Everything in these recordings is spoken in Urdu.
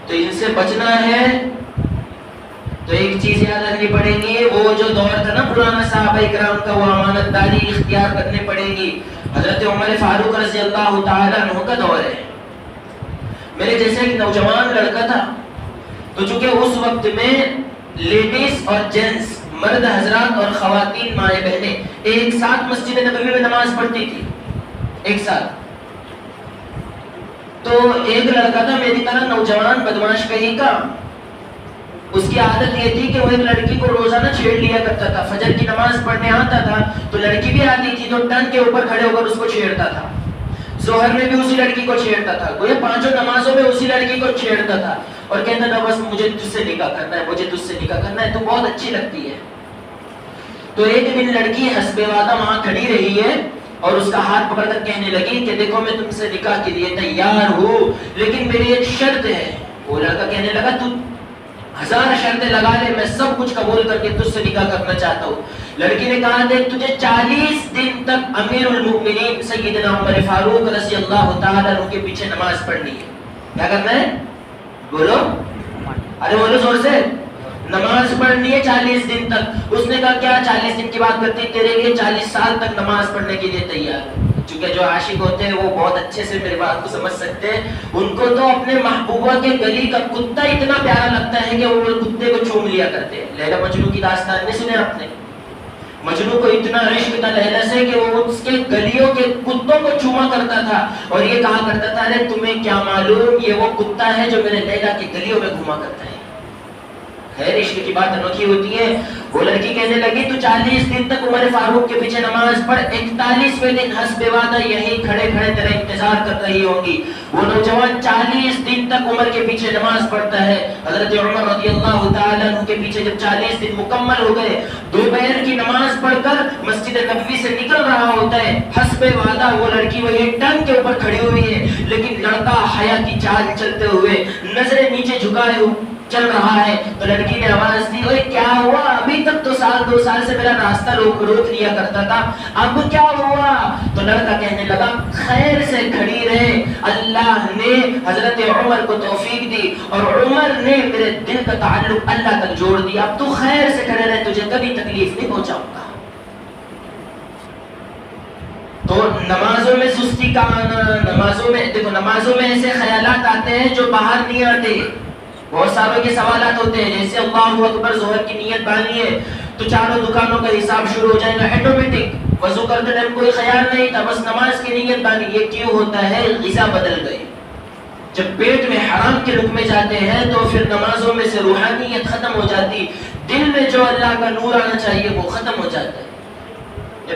تو ان سے بچنا ہے تو ایک چیز یاد رکھنی پڑے گی، وہ جو دور تھا نا پرانا صحابہ کرام کا، وہ امانت داری اختیار کرنی پڑے گی۔ حضرت عمر فاروق رضی اللہ تعالیٰ عنہ کا دور ہے۔ میرے جیسے ایک نوجوان لڑکا تھا، تو چونکہ اس وقت میں لیڈیز اور جینٹس، مرد حضرات اور خواتین مائیں بہنیں ایک ساتھ مسجد نبوی میں نماز پڑھتی تھی، ایک ساتھ۔ تو ایک لڑکا تھا میری طرح نوجوان بدماش کہیں کا، اس کی عادت یہ تھی کہ وہ ایک لڑکی کو روزانہ چھیڑ لیا کرتا تھا۔ فجر کی نماز پڑھنے آتا تھا تو لڑکی بھی آتی تھی تو ٹن کے اوپر کھڑے ہو کر اس کو چھیڑتا تھا۔ ظہر میں بھی اسی لڑکی کو چھیڑتا تھا، گویا پانچوں نمازوں میں اسی لڑکی کو چھیڑتا تھا اور کہتا تھا بس مجھے تجھ سے نکاح کرنا ہے، مجھے تجھ سے نکاح کرنا ہے، تو بہت اچھی لگتی ہے۔ تو ایک دن لڑکی حسب وعدہ وہاں کھڑی رہی ہے اور اس کا ہاتھ پکڑ کر کہنے لگی کہ دیکھو میں تم سے نکاح کے لیے تیار ہوں، لیکن میری ایک شرط ہے۔ وہ لڑکا کہنے لگا تو 1000 شرطیں لگا لے، میں سب کچھ قبول کر کے تجھ سے نکاح کرنا چاہتا ہوں۔ لڑکی نے کہا دیکھ تجھے 40 دن تک امیر المؤمنین سیدنا عمر فاروق رضی اللہ تعالیٰ عنہ کے پیچھے نماز پڑھنی ہے۔ کیا کرنا ہے؟ بولو، ارے بولو زور سے، نماز پڑھنی ہے 40 دن تک۔ اس نے کہا کیا 40 دن کی بات کرتی، تیرے لیے 40 سال تک نماز پڑھنے کے لیے تیار ہے۔ چونکہ جو عاشق ہوتے ہیں وہ بہت اچھے سے میری بات کو سمجھ سکتے ہیں، ان کو تو اپنے محبوبہ کے گلی کا کتا اتنا پیارا لگتا ہے کہ وہ کتے کو چوم لیا کرتے ہیں۔ لیلا مجنوں کی داستان نہیں سنے آپ نے؟ مجنوں کو اتنا عشق تھا لیلا سے کہ وہ اس کے گلیوں کے کتوں کو چوما کرتا تھا اور یہ کہا کرتا تھا ارے تمہیں کیا معلوم یہ وہ کتا ہے جو میرے لیلا کی گلیوں میں گھوما کرتا ہے۔ خیر عشق کی بات انوکھی ہوتی ہے۔ وہ لڑکی کہنے لگی تو 40 دن تک عمر فاروق کے پیچھے نماز پڑھ، 41ویں دن حسب وعدہ یہی کھڑے کھڑے تیرا انتظار کر رہی ہوں گی۔ وہ نوجوان 40 دن تک عمر کے پیچھے نماز پڑھتا ہے۔ حضرت عمر رضی اللہ تعالیٰ عنہ کے پیچھے جب 40 دن مکمل ہو گئے، دوپہر کی نماز پڑھ کر مسجد نبوی سے نکل رہا ہوتا ہے، حسب وعدہ وہ لڑکی وہی ٹنگ کے اوپر کھڑی ہوئی ہے، لیکن لڑکا حیا کی چال چلتے ہوئے نظریں نیچے جھکائے ہوئے چل رہا ہے۔ تو لڑکی نے آواز دی اوے کیا ہوا، ابھی تک تو 2 سال سے میرا راستہ روک لیا کرتا تھا، اب کیا ہوا؟ تو لڑکا کہنے لگا خیر سے کھڑی رہے، اللہ نے حضرت عمر کو توفیق دی اور عمر نے میرے دل کا تعلق اللہ تک جوڑ دیا، اب تو خیر سے کھڑے رہے، تجھے کبھی تکلیف نہیں پہنچاؤں گا۔ تو نمازوں میں سستی کا آنا، نمازوں میں ایسے خیالات آتے ہیں جو باہر نہیں آتے۔ بہت ساروں کے سوالات ہوتے ہیں، جیسے اللہ اکبر ظہر کی نیت بانی ہے تو چاروں دکانوں کا حساب شروع ہو جائے گا آٹومیٹک، وضو کرتے ٹائم کوئی خیال نہیں تھا، بس نماز کی نیت بانی۔ یہ کیوں ہوتا ہے؟ غذا بدل گئی۔ جب پیٹ میں حرام کے لقمے جاتے ہیں تو پھر نمازوں میں سے روحانیت ختم ہو جاتی، دل میں جو اللہ کا نور آنا چاہیے وہ ختم ہو جاتا ہے۔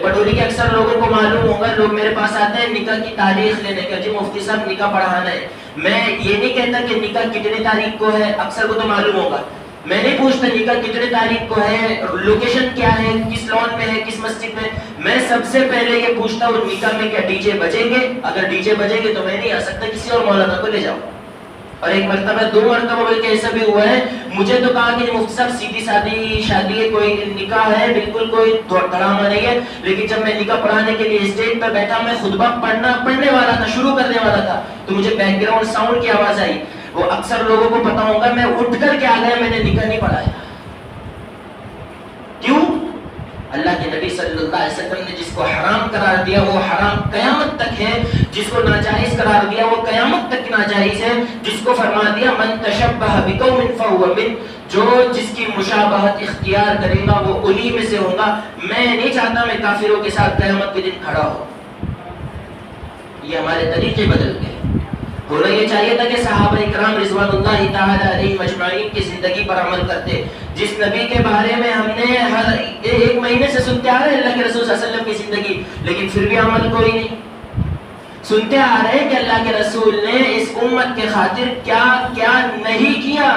پٹوری کے اکثر لوگوں کو معلوم ہوگا، لوگ میرے پاس آتے ہیں نکاح کی تاریخ لینے کے، جی مفتی صاحب نکاح پڑھانا ہے۔ میں یہ نہیں کہتا کہ نکاح کتنے تاریخ کو ہے، اکثر کو تو معلوم ہوگا، میں نہیں پوچھتا نکاح کتنے تاریخ کو ہے، لوکیشن کیا ہے، کس لان میں ہے، کس مسجد میں۔ میں سب سے پہلے یہ پوچھتا ہوں نکاح میں کیا ڈی جے بجیں گے؟ اگر ڈی جے بجیں گے تو میں نہیں آ سکتا، کسی اور مولانا کو لے جاؤ۔ اور ایک مرتبہ 2 مرتبہ بلکہ ایسا بھی ہوا ہے، مجھے تو کہا کہ مفتی صاحب سیدھی سادی شادی ہے، کوئی نکاح ہے، بالکل کوئی دھڑامہ نہیں ہے، لیکن جب میں نکاح پڑھانے کے لیے اسٹیج پر بیٹھا، میں خطبہ پڑھنے والا تھا، شروع کرنے والا تھا، تو مجھے بیک گراؤنڈ ساؤنڈ کی آواز آئی۔ وہ اکثر لوگوں کو پتا ہوگا، میں اٹھ کر کے آ گیا، میں نے نکاح نہیں پڑھایا۔ کیوں؟ اللہ کے نبی صلی اللہ علیہ وسلم نے جس کو حرام قرار دیا وہ حرام قیامت تک ہے، جس کو ناجائز قرار دیا وہ قیامت تک ناجائز ہے، جس کو فرما دیا من تشبہ بقوم فہو من، جو جس کی مشابہت اختیار کرے گا وہ انہی میں سے ہوگا۔ میں نہیں چاہتا میں کافروں کے ساتھ قیامت کے دن کھڑا ہوں۔ یہ ہمارے طریقے بدل گئے۔ ہونا یہ چاہیے تھا کہ صحابہ اکرام رضوان اللہ تعالی علیہم اجمعین کی زندگی پر عمل کرتے، جس نبی کے بارے میں ہم نے ہر 1 مہینے سے سنتے آ رہے ہیں اللہ کے رسول صلی اللہ علیہ وسلم کی زندگی، لیکن پھر بھی عمل کوئی نہیں۔ سنتے آ رہے ہیں کہ اللہ کے رسول نے اس امت کے خاطر کیا کیا نہیں کیا۔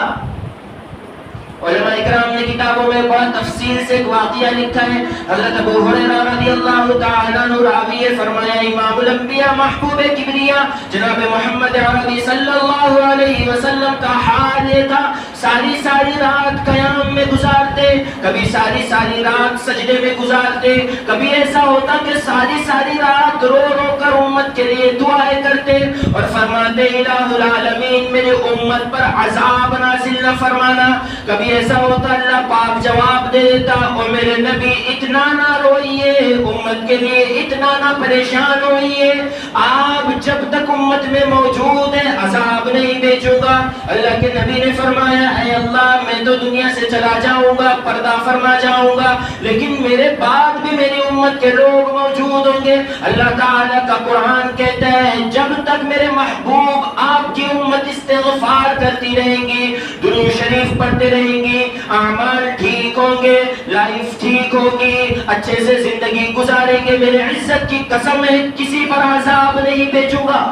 علماء اکرام نے کتابوں میں بہت تفصیل سے ایک واقعہ لکھا ہے۔ حضرت ابو ہریرہ رضی اللہ تعالیٰ عنہ راوی ہے، فرمایا امام الانبیاء محبوب کبریا جناب محمد عربی صلی اللہ اللہ علیہ وسلم کا حال یہ تھا، ساری ساری رات قیام میں گزارتے، کبھی ساری ساری رات سجدے میں گزارتے، کبھی ایسا ہوتا کہ ساری ساری رات رو رو کر امت کے لیے دعائیں کرتے اور فرماتے الہ العالمین میرے امت پر عذاب نازل نہ فرمانا۔ کبھی ایسا ہوتا اللہ پاک جواب دے دیتا اور میرے نبی اتنا نہ روئیے، امت کے لیے اتنا نہ پریشان ہوئیے، آپ جب تک امت میں موجود ہیں عذاب نہیں بھیجوں گا۔ اللہ کے نبی نے فرمایا اے اللہ میں تو دنیا سے چلا جاؤں گا، پردہ فرما جاؤں گا، لیکن میرے بعد بھی میری امت کے لوگ موجود ہوں گے۔ اللہ تعالیٰ کا قرآن کہتا ہے جب تک میرے محبوب آپ کی امت استغفار کرتی رہیں گی، درود شریف پڑھتے رہیں گی، اعمال ٹھیک ہوں گے، لائف ٹھیک ہوگی، اچھے سے زندگی گزاریں گے، میرے عزت کی قسم ہے کسی پر عذاب نہیں بھیجوں گا۔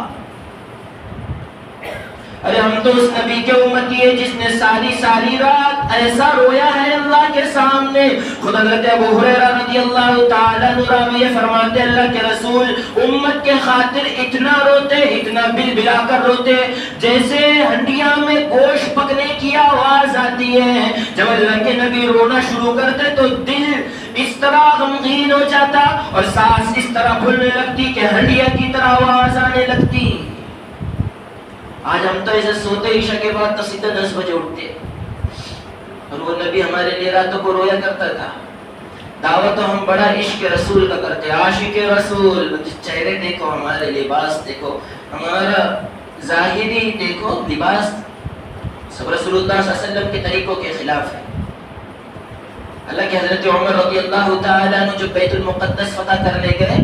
ارے ہم تو اس نبی کے امتی ہے جس نے ساری ساری رات ایسا رویا ہے اللہ کے سامنے۔ خود حضرت ابو ہریرہ رضی اللہ تعالیٰ عنہ فرماتے اللہ کے رسول امت کے خاطر اتنا روتے، اتنا بل بلا کر روتے جیسے ہنڈیاں میں گوشت پکنے کی آواز آتی ہے۔ جب اللہ کے نبی رونا شروع کرتے تو دل اس طرح غمگین ہو جاتا اور سانس اس طرح پھولنے لگتی کہ ہنڈیا کی طرح آواز آنے لگتی۔ آج ہم تو ایسے سوتے ہی عشاء کے بعد تو سیدھا 10 بجے اٹھتے، اور وہ نبی ہمارے لیے راتوں کو رویا کرتا تھا۔ دعوت تو ہم بڑا عشق رسول کا کرتے، عاشق رسول، چہرے دیکھو، ہمارے لباس دیکھو، ہمارا ظاہری دیکھو لباس سب رسول اللہ صلی اللہ علیہ وسلم کے طریقوں کے خلاف ہے۔ اللہ کے حضرت عمر رضی اللہ تعالیٰ عنہ جو بیت المقدس فتح کرنے گئے،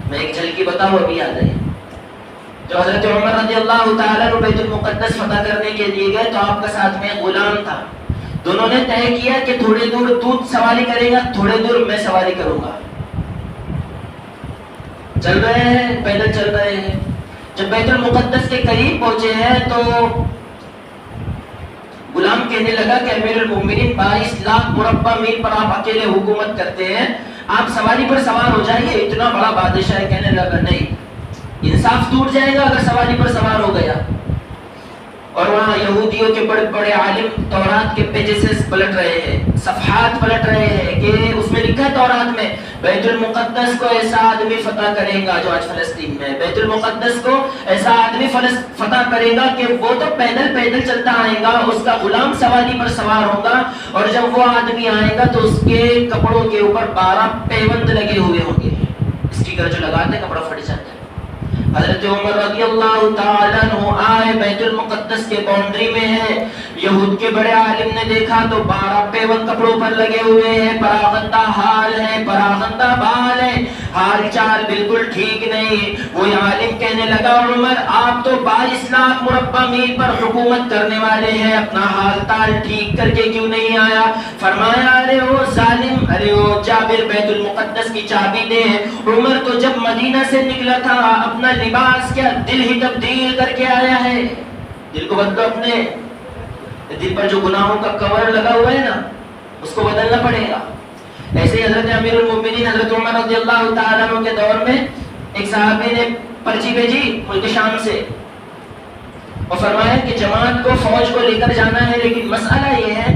میں ایک جھلکی بتاؤں ابھی یاد ہے۔ جو حضرت عمر رضی اللہ تعالیٰ عنہ بیت المقدس فتح کرنے کے لیے گئے تو آپ کا ساتھ میں غلام تھا، دونوں نے طے کیا کہ تھوڑے دور تو سواری کرے گا، تھوڑے دور میں سواری کروں گا۔ چل رہے ہیں، پیدل چل رہے ہیں، جب بیت المقدس کے قریب پہنچے ہیں تو غلام کہنے لگا کہ امیر المومنین 22 لاکھ مربع میل پر آپ اکیلے حکومت کرتے ہیں، آپ سواری پر سوار ہو جائیے، اتنا بڑا بادشاہ ہے۔ کہنے لگا نہیں، انصاف ٹوٹ جائے گا اگر سواری پر سوار ہو گیا۔ اور وہاں یہودیوں کے بڑے بڑے عالم تورات کے پیجز پلٹ رہے ہیں، صفحات پلٹ رہے ہیں کہ اس میں لکھا ہے تورات میں بیت المقدس کو ایسا آدمی فتح کرے گا جو آج فلسطین میں ہے، بیت المقدس کو ایسا آدمی فتح کرے گا کہ وہ تو پیدل پیدل چلتا آئے گا، اس کا غلام سواری پر سوار ہوگا، اور جب وہ آدمی آئے گا تو اس کے کپڑوں کے اوپر 12 پیوند لگے ہوئے ہوں گے، اسٹیکر جو لگاتے کپڑا پھٹ جاتا ہے۔ حضرت عمر رضی اللہ تعالیٰ عنہ آئے، بیت المقدس کے باؤنڈری میں ہے، یہود کے بڑے عالم نے دیکھا تو 12 پیوند کپڑوں پر لگے ہوئے ہیں، پراغندہ حال ہے، پراغندہ بال ہے، حال چال بالکل ٹھیک نہیں۔ وہی عالم کہنے لگا عمر آپ تو 22 لاکھ مربع میل پر حکومت کرنے والے ہیں، اپنا حال تال ٹھیک کر کے کیوں نہیں آیا؟ فرمایا ارے او ظالم، ارے او جابر بیت المقدس کی چابی دے۔ عمر تو جب مدینہ سے نکلا تھا اپنا لباس کیا دل ہی تبدیل کر کے آیا ہے، دل کو بدلو، اپنے دل پر جو گناہوں کا کور لگا ہوا ہے نا اس کو بدلنا پڑے گا۔ ایسے ہی حضرت امیر المومنین حضرت عمر رضی اللہ تعالیٰ عنہ کے دور میں ایک صحابی نے پرچی بھیجی ملک شام سے اور فرمایا کہ جماعت کو فوج کو لے کر جانا ہے، لیکن مسئلہ یہ ہے،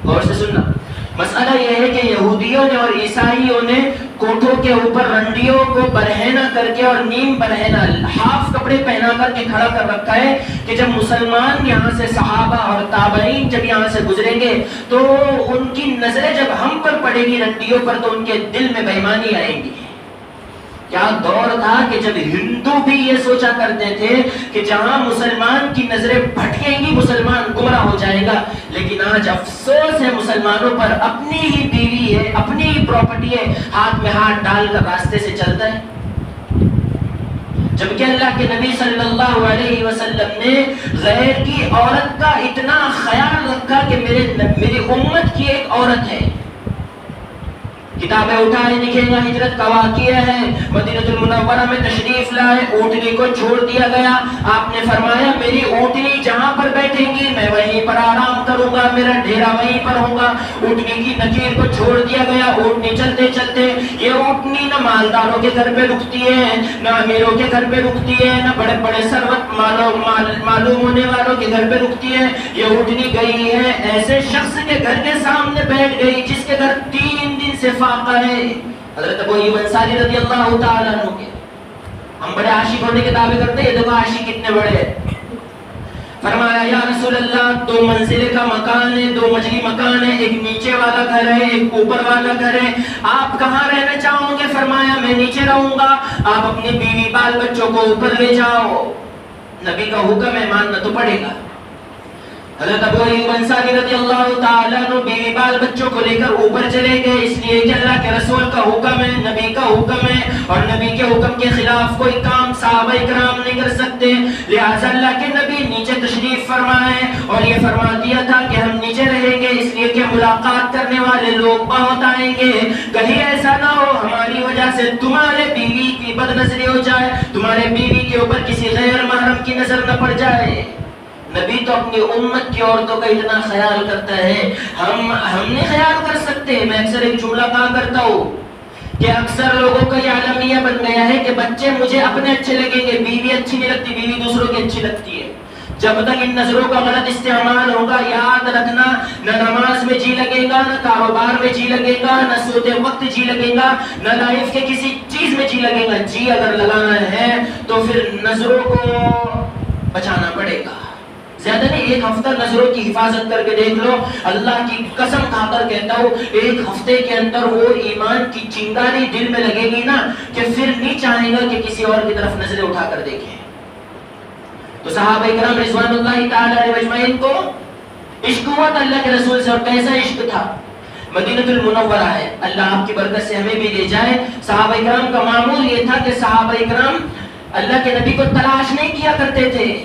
غور سے سننا، مسئلہ یہ ہے کہ یہودیوں نے اور عیسائیوں نے کوٹھوں کے اوپر رنڈیوں کو برہنہ کر کے اور نیم برہنہ ہاف کپڑے پہنا کر کے کھڑا کر رکھا ہے کہ جب مسلمان یہاں سے صحابہ اور تابعین جب یہاں سے گزریں گے تو ان کی نظریں جب ہم پر پڑے گی رنڈیوں پر تو ان کے دل میں بے ایمانی آئے گی۔ کیا دور تھا کہ جب ہندو بھی یہ سوچا کرتے تھے کہ جہاں مسلمان کی نظریں بھٹکیں گی مسلمان گمراہ ہو جائے گا، لیکن آج افسوس ہے مسلمانوں پر، اپنی ہی بیوی ہے، اپنی ہی پراپرٹی ہے، ہاتھ میں ہاتھ ڈال کر راستے سے چلتا ہے۔ جبکہ اللہ کے نبی صلی اللہ علیہ وسلم نے غیر کی عورت کا اتنا خیال رکھا کہ میری امت کی ایک عورت ہے، کتابیں اٹھائے دکھے گا ہجرت کا واقعہ ہے، مدینہ المنورہ میں تشریف لائے، اونٹنی کو چھوڑ دیا گیا، آپ نے فرمایا میری اونٹنی جہاں پر بیٹھیں گی میں وہیں پر آرام کروں گا، میرا ڈیرا وہیں پر ہوگا۔ اونٹنی کی نکیر کو چھوڑ دیا گیا، اونٹنی چلتے چلتے، یہ اونٹنی نہ مالداروں کے گھر پہ رکتی ہے، نہ امیروں کے گھر پہ رکتی ہے، نہ بڑے بڑے ثروت معلوم ہونے والوں کے گھر پہ رکتی ہے، یہ اونٹنی گئی ہے ایسے شخص کے گھر کے سامنے بیٹھ گئی جس کے گھر 3 دن سے فاقہ ہے، حضرت ابو ایوب انصاری رضی اللہ تعالیٰ عنہ کے۔ ہم بڑے عاشق ہونے کے دعوے کرتے ہیں، یہ دیکھو عاشق کتنے بڑے ہیں۔ فرمایا یا رسول اللہ 2 منزل کا مکان ہے، 2 منزلی مکان ہے، ایک نیچے والا گھر ہے، ایک اوپر والا گھر ہے، آپ کہاں رہنا چاہو گے؟ فرمایا میں نیچے رہوں گا، آپ اپنی بیوی بال بچوں کو اوپر لے جاؤ، نبی کا حکم ہے ماننا تو پڑے گا۔ حضرت ابو ایوب انصاری رضی اللہ تعالیٰ عنہ بیوی بال بچوں کو لے کر اوپر چلے گئے، اس لیے کہ اللہ کے رسول کا حکم ہے، نبی کا حکم ہے، اور نبی کے حکم کے خلاف کوئی کام صحابہ کرام نہیں کر سکتے، لہٰذا اللہ کے نبی نیچے تشریف فرمائے، اور یہ فرما دیا تھا کہ ہم نیچے رہیں گے اس لیے کہ ملاقات کرنے والے لوگ بہت آئیں گے، کہیں ایسا نہ ہو ہماری وجہ سے تمہارے بیوی کی بد نظری ہو جائے، تمہارے بیوی کے اوپر کسی غیر محرم کی نظر نہ پڑ جائے۔ نبی تو اپنی امت کی عورتوں کا اتنا خیال کرتا ہے، ہم نہیں خیال کر سکتے۔ میں اکثر ایک جملہ کہا کرتا ہوں کہ اکثر لوگوں کا یہ عالمیہ بن گیا ہے کہ بچے مجھے اپنے اچھے لگیں گے، بیوی اچھی نہیں لگتی، بیوی دوسروں کی اچھی لگتی ہے۔ جب تک ان نظروں کا غلط استعمال ہوگا، یاد رکھنا نہ نماز میں جی لگے گا، نہ کاروبار میں جی لگے گا، نہ سوتے وقت جی لگے گا، نہ لائف کے کسی چیز میں جی لگے گا۔ جی اگر لگانا ہے تو پھر نظروں کو بچانا پڑے گا۔ زیادہ نہیں، 1 ہفتہ نظروں کی حفاظت کر کے دیکھ لو، اللہ کی قسم کھا کر کہتا ہوں 1 ہفتے کے اندر وہ ایمان کی چنگاری دل میں لگے گی نا کہ پھر نہیں چاہے گا کہ کسی اور کی طرف نظریں اٹھا کر دیکھیں۔ تو صحابہ کرام رضوان اللہ تعالی علیہ اجمعین کو عشق ہوا تھا اللہ کے رسول سے، اور کیسا عشق تھا؟ مدینہ المنورہ ہے، اللہ آپ کی برکت سے ہمیں بھی لے جائے۔ صحابہ کرام کا معمول یہ تھا کہ صحابہ کرام اللہ کے نبی کو تلاش نہیں کیا کرتے تھے،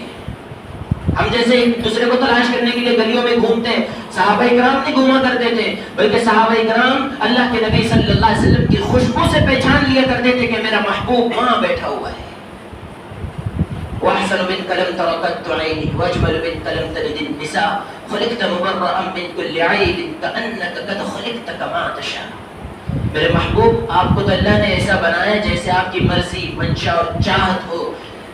ہم جیسے ایک دوسرے کو تلاش کرنے کے لیے گلیوں میں گھومتے ہیں، صحابہ کرام نہیں گھوما کرتے تھے، بلکہ صحابہ کرام اللہ کے نبی صلی اللہ علیہ وسلم کی خوشبو سے پہچان لیا کرتے تھے کہ میرا محبوب وہاں بیٹھا ہوا ہے۔ وَأَحْسَنُ مِنْكَ لَمْ تَرَ قَطُّ عَيْنِي وَأَجْمَلُ مِنْكَ لَمْ تَلِدِ النِّسَاءُ خُلِقْتَ مُبَرَّأً مِنْ كُلِّ عَيْبٍ كَأَنَّكَ قَدْ خُلِقْتَ كَمَا تَشَاءُ۔ میرے محبوب آپ کو تو اللہ نے ایسا بنایا جیسے آپ کی مرضی، منشا اور چاہت ہو،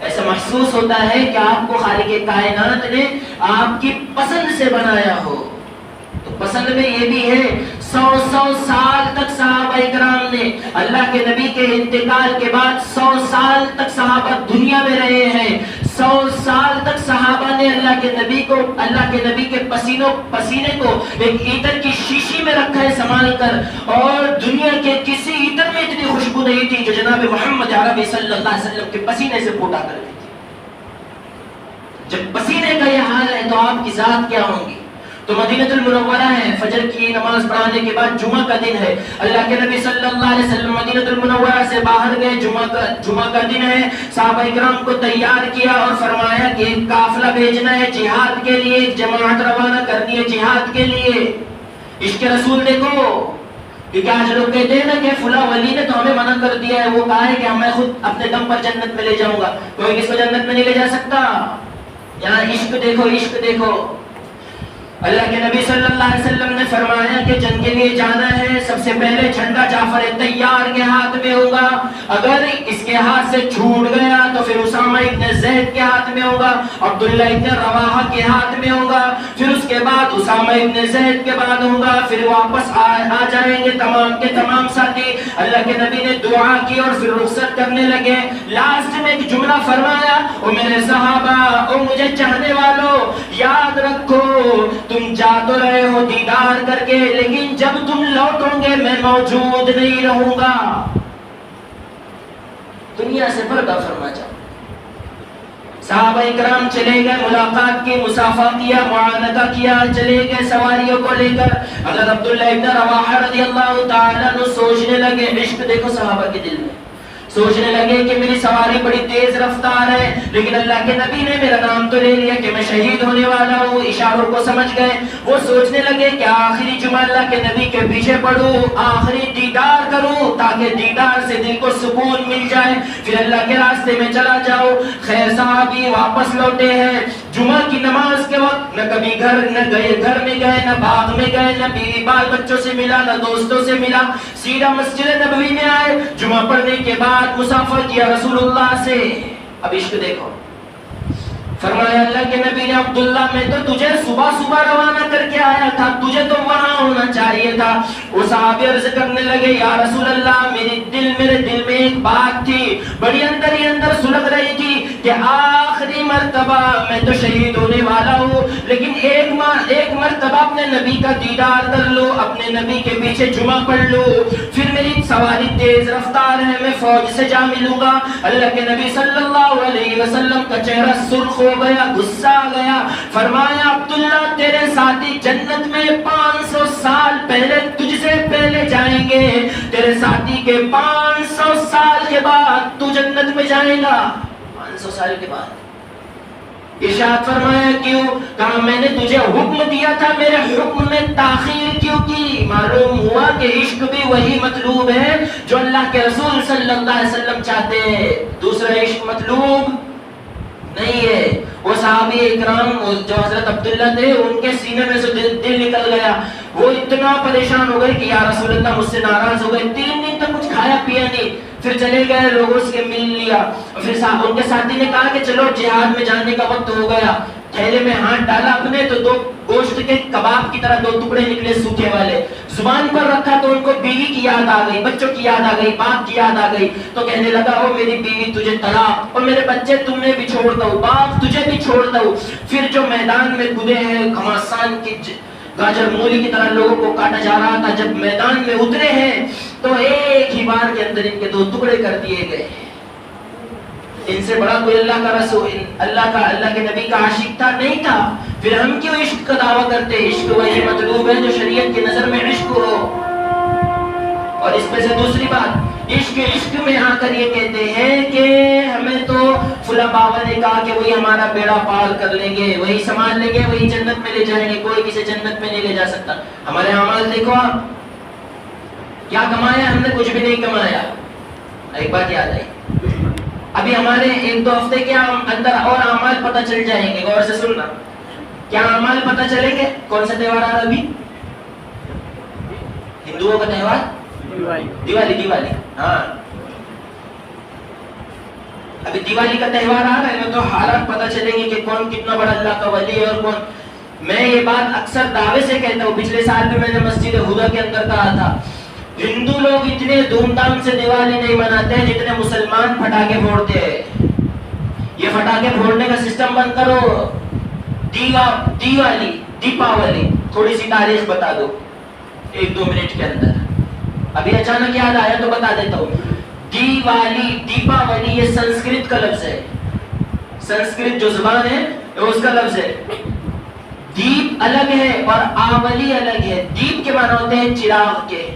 ایسا محسوس ہوتا ہے کہ آپ کو خالق کائنات نے آپ کی پسند سے بنایا ہو۔ تو پسند میں یہ بھی ہے 100 سال تک صحابہ کرام نے اللہ کے نبی کے انتقال کے بعد 100 سال تک صحابہ دنیا میں رہے ہیں، 100 سال تک صحابہ نے اللہ کے نبی کے پسینے کو ایک عطر کی شیشی میں رکھا ہے سنبھال کر، اور دنیا کے کسی عطر میں اتنی خوشبو نہیں تھی جو جناب محمد عربی صلی اللہ علیہ وسلم کے پسینے سے پھوٹا کرتی تھی۔ جب پسینے کا یہ حال ہے تو آپ کی ذات کیا ہوں گی؟ تو مدینہ المنورہ ہے، فجر کی نماز پڑھانے کے بعد جمعہ کا دن ہے، اللہ کے نبی صلی اللہ علیہ وسلم مدینہ المنورہ سے باہر گئے، جمعہ کا دن ہے، صحابہ کرام کو تیار کیا اور فرمایا کہ ایک قافلہ بھیجنا ہے جہاد کے لیے، ایک جماعت روانہ کرنی ہے جہاد کے لیے۔ عشق رسول دیکھو، کیونکہ آج لوگ کہتے ہیں نا کہ فلاں ولی نے تو ہمیں منع کر دیا ہے، وہ کہا ہے کہ میں خود اپنے دم پر جنت میں لے جاؤں گا، کوئی کس کو جنت میں نہیں لے جا سکتا۔ یہاں عشق دیکھو، عشق دیکھو۔ اللہ کے نبی صلی اللہ علیہ وسلم نے فرمایا کہ جنگ کے لیے جانا ہے، سب سے پہلے جھنڈا جعفر تیار کے ہاتھ میں ہوگا، اگر اس کے ہاتھ سے چھوٹ گیا تو پھر اسامہ ابن زید کے ہاتھ میں ہوگا، عبداللہ ابن رواحہ کے ہاتھ میں ہوگا، پھر اس کے بعد اسامہ ابن زید کے بعد ہوگا، پھر واپس آ جائیں گے تمام کے تمام ساتھی۔ اللہ کے نبی نے دعا کی اور پھر رخصت کرنے لگے۔ لاسٹ میں ایک جملہ فرمایا، او میرے صحابہ، او مجھے چاہنے والوں، یاد رکھو تم جا تو رہے ہو دیدار کر کے، لیکن جب تم لوٹو گے میں موجود نہیں رہوں گا۔ دنیا سے پردہ فرما جاؤ۔ صحابہ اکرام چلے گئے، ملاقات کی، مصافحہ کیا، معانقہ کیا، چلے گئے سواریوں کو لے کر۔ حضرت عبداللہ ابن رواحہ رضی اللہ تعالیٰ عنہ سوچنے لگے، عشق دیکھو صحابہ کے دل میں، سوچنے لگے کہ میری سواری بڑی تیز رفتار ہے، لیکن اللہ کے نبی نے میرا نام تو لے لیا کہ میں شہید ہونے والا ہوں، اشاروں کو سمجھ گئے۔ وہ سوچنے لگے کہ آخری جمعہ اللہ کے نبی کے پیچھے پڑھوں، آخری دیدار کروں تاکہ دیدار سے دل کو سکون مل جائے، پھر اللہ کے راستے میں چلا جاؤ۔ خیر صحابی واپس لوٹے ہیں جمعہ کی نماز کے وقت، نہ کبھی گھر میں گئے، نہ باغ میں گئے، نہ بیوی بال بچوں سے ملا، نہ دوستوں سے ملا، سیدھا مسجد نبوی میں آئے۔ جمعہ پڑھنے کے بعد مسافر کیا رسول اللہ سے۔ اب عشق دیکھو، فرمایا اللہ کے نبی نے عبداللہ میں تو تجھے صبح صبح روانہ کر کے آیا تھا، تجھے تو وہاں ہونا چاہیے تھا۔ وہ صحابی عرض کرنے لگے یا رسول اللہ میرے دل میں ایک بات تھی، بڑی اندر ہی اندر سلگ رہی تھی کہ آخری مرتبہ میں تو شہید ہونے والا ہوں، لیکن ایک مرتبہ اپنے نبی کا دیدار کر لو، اپنے نبی کے پیچھے جمعہ پڑھ لو، پھر میری سواری تیز رفتار ہے، میں فوج سے جا ملوں گا۔ اللہ کے نبی صلی اللہ علیہ وسلم کا چہرہ سرخ ہو گیا، غصہ آ گیا۔ فرمایا عبداللہ تیرے ساتھی جنت میں 500 سال پہلے تجھ سے پہلے جائیں گے، تیرے ساتھی کے 500 سال کے بعد تو جنت میں جائے گا۔ 500 سال کے بعد ارشاد فرمایا کیوں؟ کہا میں نے تجھے حکم دیا تھا، میرے حکم میں تاخیر کیوں کی؟ معلوم ہوا کہ عشق بھی وہی مطلوب ہے جو اللہ کے رسول صلی اللہ علیہ وسلم چاہتے ہیں، دوسرا عشق مطلوب نہیں ہے۔ وہ صحابی اکرام جو حضرت عبداللہ تھے ان کے سینے میں سے دل نکل گیا، وہ اتنا پریشان ہو گئے کہ یا رسول اللہ مجھ سے ناراض ہو گئے، 3 دن تک کچھ کھایا پیا نہیں، پھر چلے گئے، لوگوں سے مل لیا، پھر ان کے ساتھی نے کہا کہ چلو جہاد میں جانے کا وقت ہو گیا، تھیلے میں ہاتھ ڈالا اپنے تو 2 گوشت کے کباب کی طرح 2 ٹکڑے نکلے سوکھے والے، زبان پر رکھا تو ان کو بیوی کی یاد آ گئی، بچوں کی یاد آ گئی، باپ کی یاد آ گئی، تو کہنے لگا او میری بیوی تجھے طلاق، اور میرے بچے تمہیں بھی چھوڑتا ہوں، باپ تجھے بھی چھوڑتا ہوں۔ پھر جو میدان میں کودے ہیں گھمسان کی گاجر مولی کی طرح لوگوں کو کاٹا جا رہا تھا، جب میدان میں اترے ہیں تو ایک ہی بار کے اندر ان کے 2 ٹکڑے کر دیے گئے۔ ان سے بڑا کوئی اللہ کا رسول، اللہ کے نبی کا عاشق تھا نہیں تھا، پھر ہم کیوں عشق کا دعویٰ کرتے؟ عشق وہی مطلوب ہے جو شریعت کی نظر میں عشق ہو۔ اور اس میں سے دوسری بات، عشق میں آ کر یہ کہتے ہیں کہ ہمیں تو فلاں بابا نے کہا کہ وہی ہمارا بیڑا پار کر لیں گے، وہی سنبھال لیں گے، وہی جنت میں لے جائیں گے، کوئی کسی جنت میں نہیں لے جا سکتا۔ ہمارے اعمال دیکھو آپ کیا کمایا، ہم نے کچھ بھی نہیں کمایا۔ ایک بات یاد آئی، ابھی ہمارے 1-2 ہفتے کے اندر اور اعمال پتہ چل جائیں گے، غور سے سننا، کیا اعمال پتہ چلیں گے؟ کون سا تہوار آ رہا ابھی؟ ہندوؤں کا تہوار دیوالی، ہاں ابھی دیوالی کا تہوار آ رہا ہے، تو حالات پتہ چلیں گے کہ کون کتنا بڑا اللہ کا ولی ہے اور کون۔ میں یہ بات اکثر دعوے سے کہتا ہوں، پچھلے سال بھی میں نے مسجد ہدا کے اندر کہا تھا، ہندو لوگ اتنے دھوم دھام سے دیوالی نہیں مناتے ہیں جتنے مسلمان پٹاخے پھوڑتے ہیں۔ یہ پٹاخے پھوڑنے کا سسٹم بند کرو۔ دیپاولی تھوڑی سی تاریخ بتا دو 1-2 منٹ کے اندر، ابھی اچانک یاد آیا تو بتا دیتا ہوں۔ دیپاولی یہ سنسکرت کا لفظ ہے، سنسکرت جو زبان ہے اس کا لفظ ہے۔ دیپ الگ ہے اور آولی الگ ہے۔ دیپ کے معنی ہوتے ہیں چراغ کے،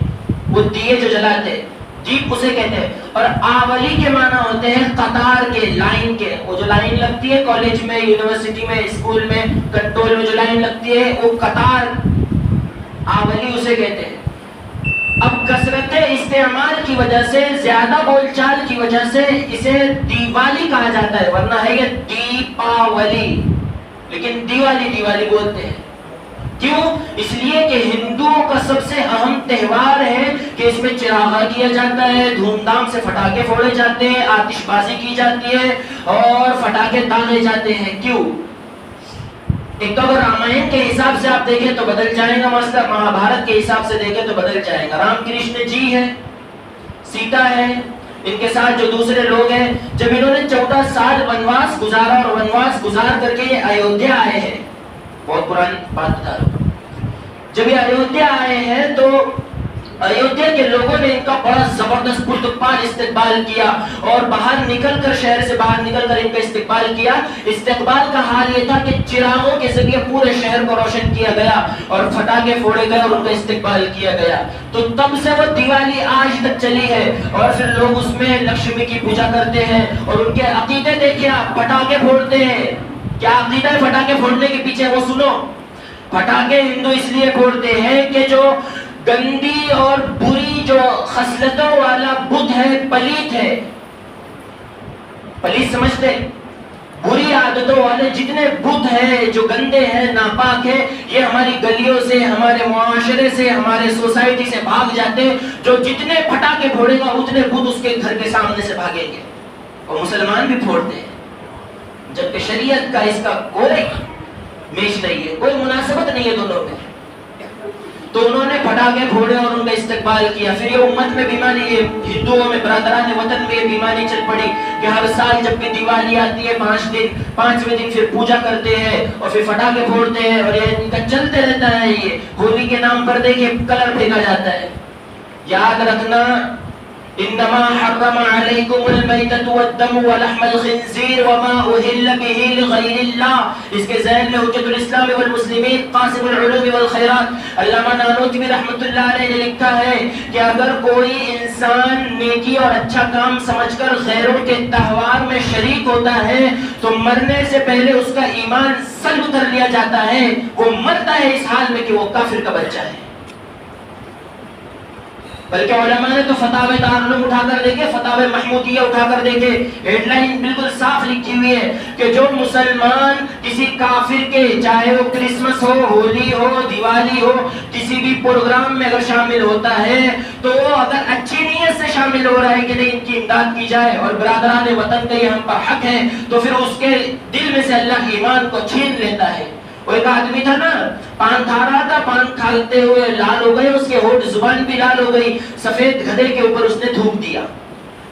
وہ دیے جو جلاتے ہیں، دیپ اسے کہتے ہیں، اور آولی کے معنی ہوتے ہیں قطار کے، لائن کے، وہ جو لائن لگتی ہے کالج میں، یونیورسٹی میں، اسکول میں، کنٹرول میں جو لائن لگتی ہے وہ قطار، آولی اسے کہتے ہیں۔ اب کثرت استعمال کی وجہ سے، زیادہ بول چال کی وجہ سے اسے دیوالی کہا جاتا ہے، ورنہ ہے یہ دیپاولی، لیکن دیوالی بولتے ہیں۔ کیوں؟ اس لیے کہ ہندوؤں کا سب سے اہم تہوار ہے کہ اس میں چراغا کیا جاتا ہے، دھوم دھام سے پٹاخے پھوڑے جاتے ہیں، آتش بازی کی جاتی ہے اور پٹاخے داغے جاتے ہیں۔ کیوں؟ ایک تو اگر رامائن کے حساب سے آپ دیکھیں تو بدل جائے گا مسئلہ، مہا بھارت کے حساب سے دیکھیں تو بدل جائے گا۔ رام کرشن جی ہے، سیتا ہے، ان کے ساتھ جو دوسرے لوگ ہیں، جب انہوں نے 14 سال ونواس گزارا اور ونواس گزار کر کے یہ ایودھیا آئے ہیں، بہت پرانی بات بتا رہا ہوں، جب یہ ایودھیا آئے ہیں تو ایودھیا کے لوگوں نے ان کا بڑا زبردست پرتپال استقبال کیا اور باہر نکل کر، شہر سے باہر نکل کر ان کا استقبال کیا۔ استقبال کا حال یہ تھا کہ چراغوں کے ذریعے پورے شہر کو روشن کیا گیا اور پٹاخے پھوڑے گئے اور ان کا استقبال کیا گیا۔ تو تب سے وہ دیوالی آج تک چلی ہے، اور پھر لوگ اس میں لکشمی کی پوجا کرتے ہیں اور ان کے عقیدے دیکھیں آپ، پٹاخے پھوڑتے ہیں۔ کیا عقیدہ ہے پٹاخے پھوڑنے کے پیچھے؟ وہ سنو، پٹاخے ہندو اس لیے پھوڑتے ہیں کہ جو گندی اور بری جو خصلتوں والا بدھ ہے، پلیت ہے، پلیت سمجھتے، بری عادتوں والے جتنے بدھ ہیں جو گندے ہیں، ناپاک ہیں، یہ ہماری گلیوں سے، ہمارے معاشرے سے، ہمارے سوسائٹی سے بھاگ جاتے ہیں۔ جو جتنے پٹاخے پھوڑے گا اتنے بدھ اس کے گھر کے سامنے سے بھاگیں گے، اور مسلمان بھی پھوڑتے ہیں، جبکہ شریعت کا اس کا کوئی میچ نہیں ہے، کوئی مناسبت نہیں ہے دونوں میں۔ تو انہوں نے پٹاخے پھوڑے اور ان کا استقبال کیا۔ پھر یہ امت میں بیماری، ہندوؤں میں، برادران وطن میں یہ بیماری چل پڑی کہ ہر سال جب بھی دیوالی آتی ہے 5 دن، 5ویں دن پھر پوجا کرتے ہیں اور پھر پٹاخے پھوڑتے ہیں، اور یہ ان کا چلتے رہتا ہے۔ یہ ہولی کے نام پر دیکھیں کلر پھینکا جاتا ہے۔ یاد رکھنا، انما حرم علیکم المیتۃ والدم ولحم الخنزیر وما اہل بہ لغیر اللہ۔ اس کے ذیل میں حجت الاسلام والمسلمین قاسم العلوم والخیرات علامہ نانوتوی رحمۃ اللہ علیہ نے لکھا ہے کہ اگر کوئی انسان نیکی اور اچھا کام سمجھ کر غیروں کے تہوار میں شریک ہوتا ہے تو مرنے سے پہلے اس کا ایمان سلب کر لیا جاتا ہے، وہ مرتا ہے اس حال میں کہ وہ کافر کا بچہ ہے۔ بلکہ علماء نے تو فتاوی دارالعلوم اٹھا کر دیکھے، فتاوی محمودیہ اٹھا کر دیکھے، ہیڈ لائن بالکل صاف لکھی ہوئی ہے کہ جو مسلمان کسی کافر کے، چاہے وہ کرسمس ہو، ہولی ہو، دیوالی ہو، کسی بھی پروگرام میں اگر شامل ہوتا ہے تو وہ اگر اچھی نیت سے شامل ہو رہا ہے کہ نہیں ان کی امداد کی جائے اور برادران وطن کا یہ ہم پر حق ہے، تو پھر اس کے دل میں سے اللہ ایمان کو چھین لیتا ہے۔ وہ ایک آدمی تھا نا، پان کھا رہا تھا، پان کھاتے ہوئے لال ہو گئے، اس کے ہونٹ، زبان بھی لال ہو گئی، سفید گدھے کے اوپر اس نے تھوک دیا۔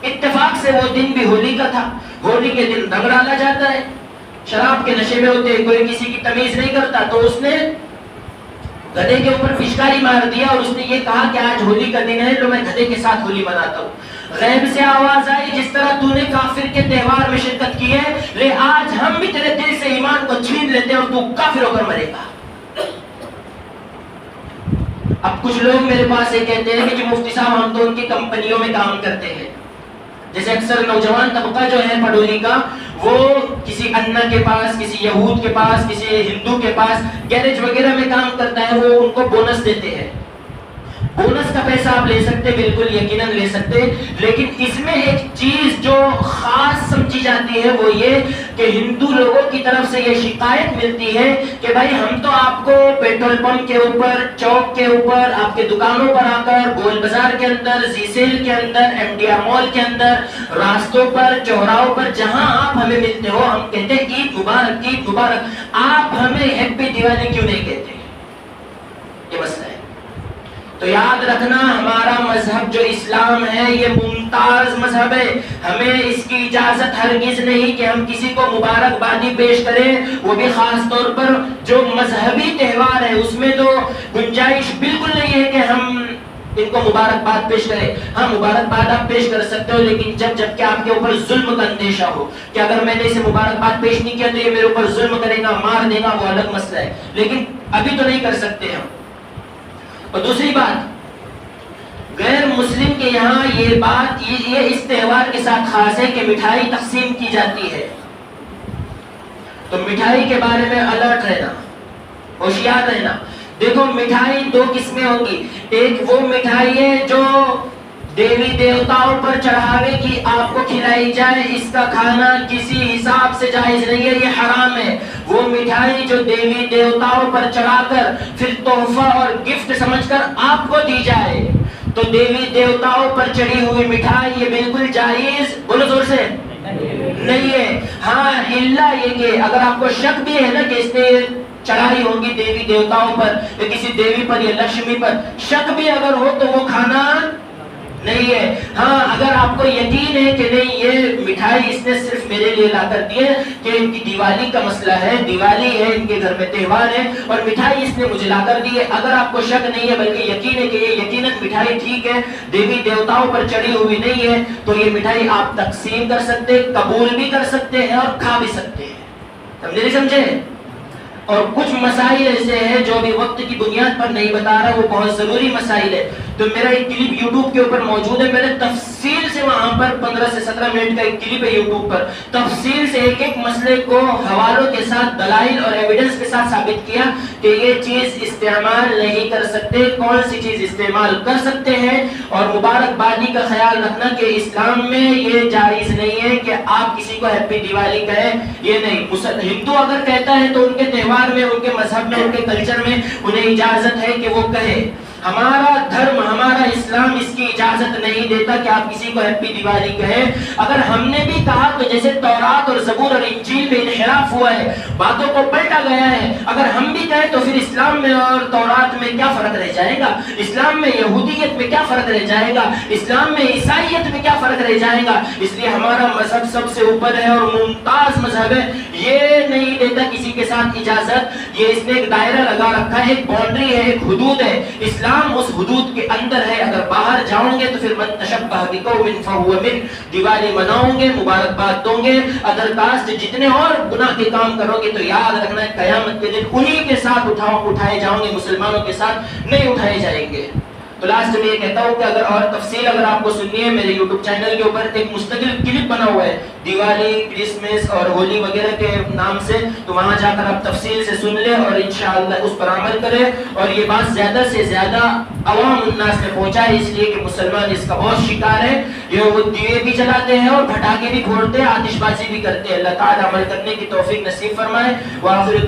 اتفاق سے وہ دن بھی ہولی کا تھا، ہولی کے دن رنگ ڈالا جاتا ہے، شراب کے نشے میں ہوتے ہیں، کوئی کسی کی تمیز نہیں کرتا، تو اس نے گدھے کے اوپر پچکاری مار دیا اور اس نے یہ کہا کہ آج ہولی کا دن ہے تو میں گدھے کے ساتھ ہولی مناتا ہوں۔ غیب سے آواز آئی، جس طرح تو نے کافر کے تہوار میں شرکت کی ہے، لے آج ہم بھی تیرے دل سے ایمان کو چھین لیتے ہیں اور تو کافر ہو کر مرے گا۔ اب کچھ لوگ میرے پاس یہ کہتے ہیں کہ جی مفتی صاحب ہم تو ان کی کمپنیوں میں کام کرتے ہیں، جیسے اکثر نوجوان طبقہ جو ہے پڑولی کا، وہ کسی انا کے پاس، کسی یہود کے پاس، کسی ہندو کے پاس گیرج وغیرہ میں کام کرتا ہے، وہ ان کو بونس دیتے ہیں۔ بونس کا پیسہ آپ لے سکتے، بالکل یقیناً لے سکتے، لیکن اس میں ایک چیز جو خاص سمجھی جاتی ہے وہ یہ کہ ہندو لوگوں کی طرف سے یہ شکایت ملتی ہے کہ بھائی ہم تو آپ کو پیٹرول پمپ کے اوپر، چوک کے اوپر، آپ کے دکانوں پر آ کر، گول بازار کے اندر، زی سیل کے اندر، ایم ڈی آر مال کے اندر، راستوں پر، چوراہوں پر، جہاں آپ ہمیں ملتے ہو، ہم کہتے ہیں عید مبارک، عید مبارک، آپ ہمیں ہیپی دیوالی کیوں نہیں کہتے؟ یہ مسئلہ ہے۔ تو یاد رکھنا، ہمارا مذہب جو اسلام ہے یہ ممتاز مذہب ہے، ہمیں اس کی اجازت ہرگز نہیں کہ ہم کسی کو مبارکبادی پیش کریں، وہ بھی خاص طور پر جو مذہبی تہوار ہے اس میں تو گنجائش بالکل نہیں ہے کہ ہم ان کو مبارکباد پیش کریں۔ ہاں مبارکباد آپ پیش کر سکتے ہو، لیکن جب کہ آپ کے اوپر ظلم کا اندیشہ ہو کہ اگر میں نے اسے مبارکباد پیش نہیں کیا تو یہ میرے اوپر ظلم کرے گا، مار دے گا، وہ الگ مسئلہ ہے، لیکن ابھی تو نہیں کر سکتے ہم۔ اور دوسری بات، غیر مسلم کے یہاں یہ بات یہ اس تہوار کے ساتھ خاص ہے کہ مٹھائی تقسیم کی جاتی ہے، تو مٹھائی کے بارے میں الرٹ رہنا، ہوشیار رہنا۔ دیکھو مٹھائی دو قسمیں ہوں گی، ایک وہ مٹھائی ہے جو دیوی دیوتاؤں پر چڑھاوے کی آپ کو کھلائی جائے، اس کا کھانا کسی حساب سے جائز نہیں ہے، یہ حرام ہے۔ وہ مٹھائی جو دیوی دیوتاؤں پر چڑھا کر پھر تحفہ اور گفٹ سمجھ کر آپ کو دی جائے، تو دیوی دیوتاؤں پر چڑھی ہوئی مٹھائی یہ بالکل جائز، بولو زور سے، نہیں ہے۔ ہاں الا یہ کہ اگر آپ کو شک بھی ہے نا کہ اس نے چڑھائی ہوگی دیوی دیوتاؤں پر یا کسی دیوی پر یا لکشمی پر، شک بھی اگر ہو تو وہ کھانا نہیں ہے. ہاں اگر آپ کو یقین ہے کہ نہیں یہ مٹھائی اس نے صرف میرے لیے لا کر دی ہے کہ ان کی دیوالی کا مسئلہ ہے, دیوالی ہے, ان کے گھر میں تہوار ہے اور مٹھائی اس نے مجھے لا کر دی ہے, اگر آپ کو شک نہیں ہے بلکہ یقین ہے کہ یہ یقیناً مٹھائی ٹھیک ہے, دیوی دیوتاؤں پر چڑھی ہوئی نہیں ہے, تو یہ مٹھائی آپ تقسیم کر سکتے, قبول بھی کر سکتے ہیں اور کھا بھی سکتے ہیں. سمجھے نہیں سمجھے؟ اور کچھ مسائل ایسے ہیں جو بھی وقت کی بنیاد پر نہیں بتا رہا, وہ بہت ضروری مسائل ہے. تو میرا ایک کلپ یوٹیوب کے اوپر موجود ہے, میں نے تفصیل سے وہاں پر 15 سے 17 منٹ کا ایک کلپ ہے یوٹیوب پر, تفصیل سے ایک ایک مسئلے کو حوالوں کے ساتھ, دلائل اور ایویڈنس کے ساتھ ثابت کیا کہ یہ چیز استعمال نہیں کر سکتے, کون سی چیز استعمال کر سکتے ہیں. اور مبارکبادی کا خیال رکھنا کہ اسلام میں یہ جائز نہیں ہے کہ آپ کسی کو ہیپی دیوالی کہیں, یہ نہیں. ہندو اگر کہتا ہے تو ان کے تہوار میں, ان کے مذہب میں, ان کے کلچر میں انہیں اجازت ہے کہ وہ کہے. ہمارا دھرم, ہمارا اسلام اس کی اجازت نہیں دیتا کہ آپ کسی کو ہیپی دیوالی کہیں. اگر ہم نے بھی کہا تو جیسے تورات اور زبور اور انجیل میں انحراف ہوا ہے, باتوں کو پلٹا گیا ہے, اگر ہم بھی کہیں تو پھر اسلام میں اور تورات میں کیا فرق رہ جائے گا, اسلام میں یہودیت میں کیا فرق رہ جائے گا, اسلام میں عیسائیت میں کیا فرق رہ جائے گا. اس لیے ہمارا مذہب سب سے اوپر ہے اور ممتاز مذہب ہے, یہ نہیں دیتا کسی کے ساتھ اجازت. یہ اس نے ایک دائرہ لگا رکھا ہے, ایک باؤنڈری ہے, ایک حدود ہے. اسلام اس حدود کے اندر ہے, اگر باہر جاؤں گے تو پھر من تشبہ بقوم فہو من, دیوالی مناؤں گے, مبارکباد دوں گے, ادر کاسٹ جتنے اور گناہ کے کام کرو گے تو یاد رکھنا ہے قیامت کے دن انہی کے ساتھ اٹھائے جاؤں گے, مسلمانوں کے ساتھ نہیں اٹھائے جائیں گے. تو لاسٹ میں یہ کہتا ہوں کہ اگر اور تفصیل اگر آپ کو سننی ہے, میرے یوٹیوب چینل کے اوپر ایک مستقل کلپ بنا ہوا ہے دیوالی, کرسمس اور ہولی وغیرہ کے نام سے, تو وہاں جا کر آپ تفصیل سے سن لیں اور انشاءاللہ اس پر عمل کریں. اور یہ بات زیادہ سے زیادہ عوام الناس میں پہنچائے, اس لیے کہ مسلمان اس کا بہت شکار ہے. یہ وہ دیوے بھی جلاتے ہیں اور پٹاخے بھی پھوڑتے ہیں, آتش بازی بھی کرتے ہیں. اللہ تعالیٰ عمل کرنے کی توفیق نصیب فرمائے. وآخر